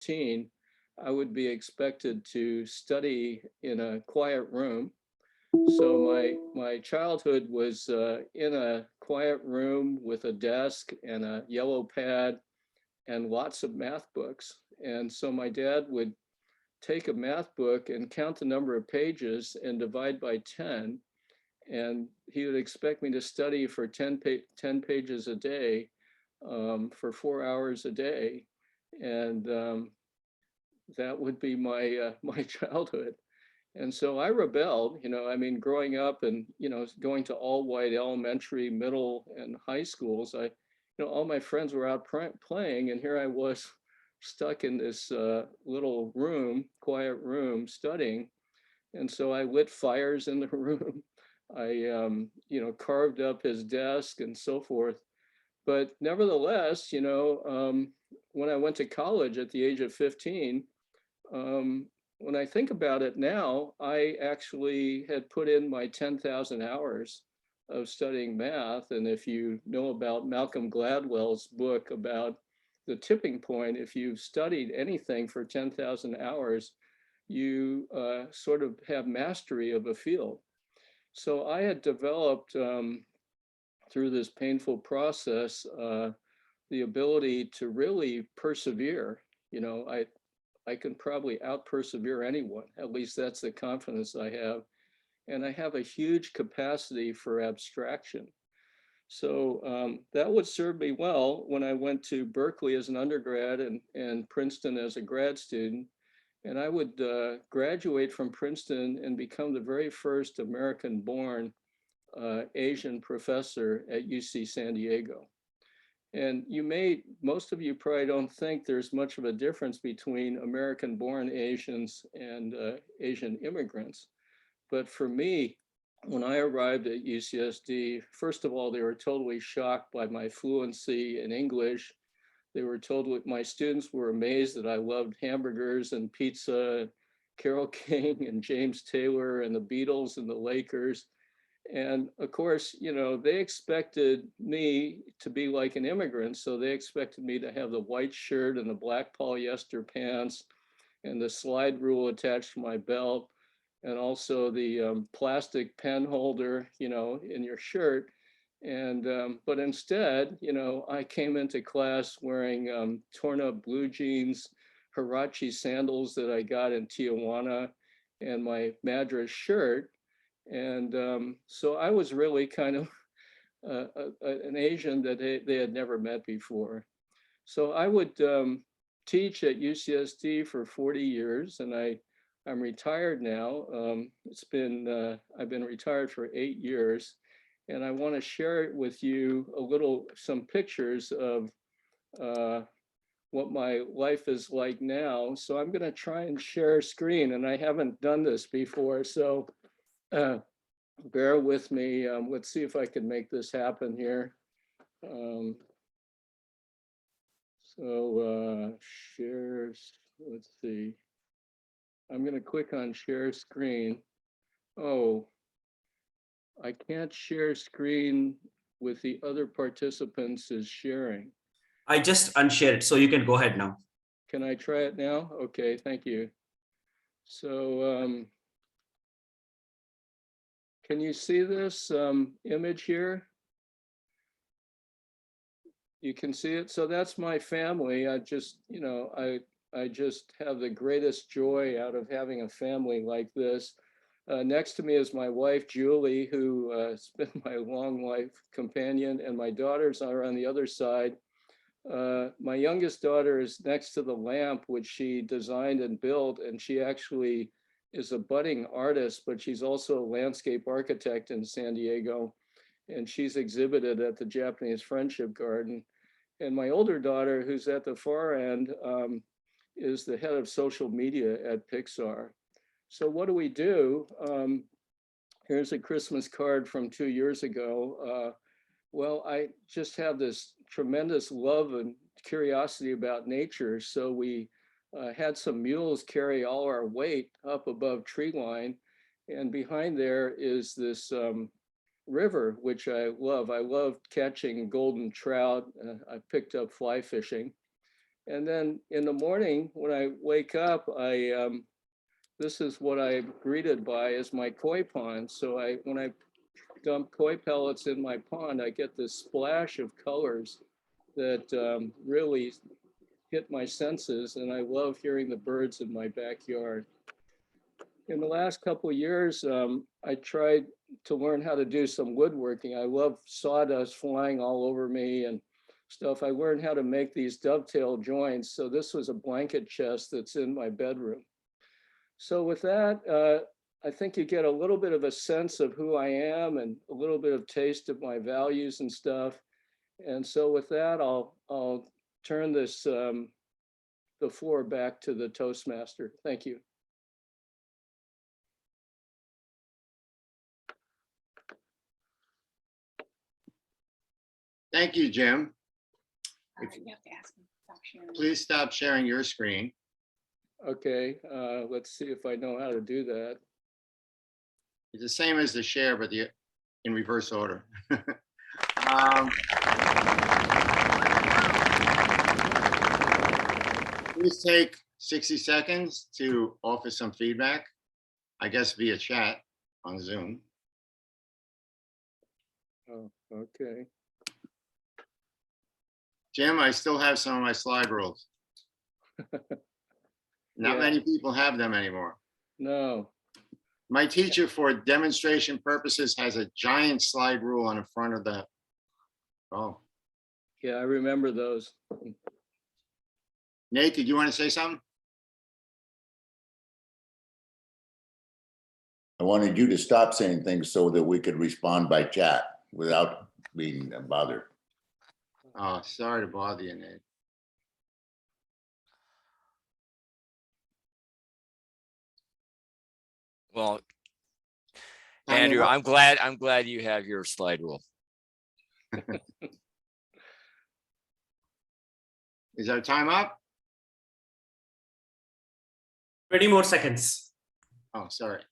15, I would be expected to study in a quiet room. So my childhood was in a quiet room with a desk and a yellow pad and lots of math books. And so my dad would take a math book and count the number of pages and divide by 10. And he would expect me to study for 10 pages a day for 4 hours a day. And that would be my, my childhood. And so I rebelled, I mean, growing up and, going to all white elementary, middle and high schools, all my friends were out playing and here I was stuck in this little room, quiet room studying. And so I lit fires in the room. I, carved up his desk and so forth. But nevertheless, when I went to college at the age of 15, um, when I think about it now, I actually had put in my 10,000 hours of studying math. And if you know about Malcolm Gladwell's book about the tipping point, if you've studied anything for 10,000 hours, you sort of have mastery of a field. So I had developed through this painful process the ability to really persevere. I can probably out persevere anyone. At least that's the confidence I have. And I have a huge capacity for abstraction. So that would serve me well when I went to Berkeley as an undergrad and Princeton as a grad student. And I would graduate from Princeton and become the very first American-born Asian professor at UC San Diego. And most of you probably don't think there's much of a difference between American-born Asians and Asian immigrants. But for me, when I arrived at UCSD, first of all, they were totally shocked by my fluency in English. My students were amazed that I loved hamburgers and pizza, Carole King and James Taylor and the Beatles and the Lakers. And of course, they expected me to be like an immigrant. So they expected me to have the white shirt and the black polyester pants and the slide rule attached to my belt and also the plastic pen holder, in your shirt. And, but instead, I came into class wearing torn up blue jeans, Huarache sandals that I got in Tijuana, and my Madras shirt. And so I was really kind of an Asian that they had never met before. So I would teach at UCSD for 40 years, and I'm retired now. I've been retired for 8 years, and I want to share with you some pictures of what my life is like now. So I'm going to try and share screen, and I haven't done this before, so bear with me. Let's see if I can make this happen here. Um, shares, let's see. I'm going to click on share screen. Oh, I can't share screen with the other participants as sharing. I just unshared it, so you can go ahead now. Can I try it now? Okay, thank you. So can you see this image here? You can see it. So that's my family. I just have the greatest joy out of having a family like this. Next to me is my wife, Julie, who has been my long life companion, and my daughters are on the other side. My youngest daughter is next to the lamp, which she designed and built, and she actually is a budding artist, but she's also a landscape architect in San Diego, and she's exhibited at the Japanese Friendship Garden. And my older daughter, who's at the far end, is the head of social media at Pixar. So what do we do? Here's a Christmas card from 2 years ago. Well, I just have this tremendous love and curiosity about nature. So we had some mules carry all our weight up above tree line. And behind there is this river, which I love. I love catching golden trout. I picked up fly fishing. And then in the morning, when I wake up, this is what I'm greeted by as my koi pond. So when I dump koi pellets in my pond, I get this splash of colors that really hit my senses. And I love hearing the birds in my backyard. In the last couple of years, I tried to learn how to do some woodworking. I love sawdust flying all over me and stuff. I learned how to make these dovetail joints. So this was a blanket chest that's in my bedroom. So with that, I think you get a little bit of a sense of who I am and a little bit of taste of my values and stuff. And so with that, I'll turn this the floor back to the Toastmaster. Thank you. Thank you, Jim. You have to ask him to stop sharing. Please stop sharing your screen. Okay, let's see if I know how to do that. It's the same as the share, but in reverse order. Please take 60 seconds to offer some feedback, I guess via chat on Zoom. Oh, okay. Jim, I still have some of my slide rules. Not Yeah. many people have them anymore. No. My teacher, for demonstration purposes, has a giant slide rule on the front of the, oh. Yeah, I remember those. Nate, did you want to say something? I wanted you to stop saying things so that we could respond by chat without being bothered. Oh, sorry to bother you, Nate. Well, Time Andrew, up. I'm glad you have your slide rule. Is our time up? 20 more seconds. Oh, sorry.